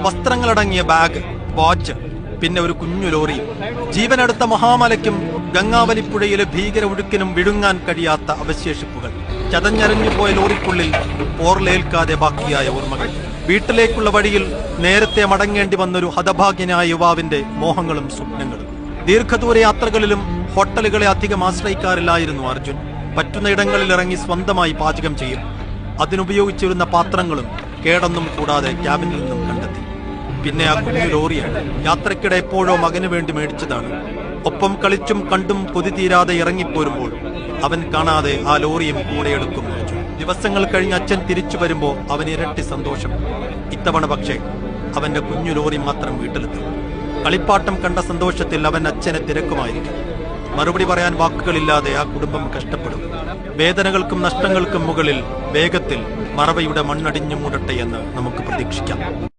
വസ്ത്രങ്ങളടങ്ങിയ bag, watch, പിന്നെ ഒരു കുഞ്ഞു ലോറിയും. ജീവനെടുത്ത മഹാമലയ്ക്കും ഗംഗാവലിപ്പുഴയിലെ ഭീകര ഒഴുക്കിനും വിഴുങ്ങാൻ കഴിയാത്ത അവശേഷിപ്പുകൾ. ചതഞ്ഞരഞ്ഞുപോയ ലോറിക്കുള്ളിൽ പോർലേൽക്കാതെ ബാക്കിയായ ഓർമ്മകൾ. വീട്ടിലേക്കുള്ള വഴിയിൽ നേരത്തെ മടങ്ങേണ്ടി വന്നൊരു ഹതഭാഗ്യനായ യുവാവിന്റെ മോഹങ്ങളും സ്വപ്നങ്ങളും. ദീർഘദൂര യാത്രകളിലും ഹോട്ടലുകളെ അധികം ആശ്രയിക്കാറില്ലായിരുന്നു അർജുൻ. പറ്റുന്നയിടങ്ങളിൽ ഇറങ്ങി സ്വന്തമായി പാചകം ചെയ്യും. അതിനുപയോഗിച്ചിരുന്ന പാത്രങ്ങളും കേടൊന്നും കൂടാതെ ക്യാബിനിൽ നിന്നും കണ്ടെത്തി. പിന്നെ ആ കുഞ്ഞു ലോറിയാണ്. യാത്രക്കിടെ എപ്പോഴോ മകന് വേണ്ടി മേടിച്ചതാണ്. ഒപ്പം കളിച്ചും കണ്ടും കൊതി തീരാതെ ഇറങ്ങിപ്പോരുമ്പോൾ അവൻ കാണാതെ ആ ലോറിയും കൂടെ എടുക്കും. ദിവസങ്ങൾ കഴിഞ്ഞ് അച്ഛൻ തിരിച്ചു വരുമ്പോ അവൻ ഇരട്ടി സന്തോഷം. ഇത്തവണ പക്ഷേ അവന്റെ കുഞ്ഞു ലോറി മാത്രം വീട്ടിലെത്തും. കളിപ്പാട്ടം കണ്ട സന്തോഷത്തിൽ അവൻ അച്ഛനെ തിരക്കുമായിരിക്കും. മറുപടി പറയാൻ വാക്കുകളില്ലാതെ ആ കുടുംബം കഷ്ടപ്പെടും. വേദനകൾക്കും നഷ്ടങ്ങൾക്കും മുകളിൽ വേഗത്തിൽ മറവയുടെ മണ്ണടിഞ്ഞു മൂടട്ടെ എന്ന് നമുക്ക് പ്രതീക്ഷിക്കാം.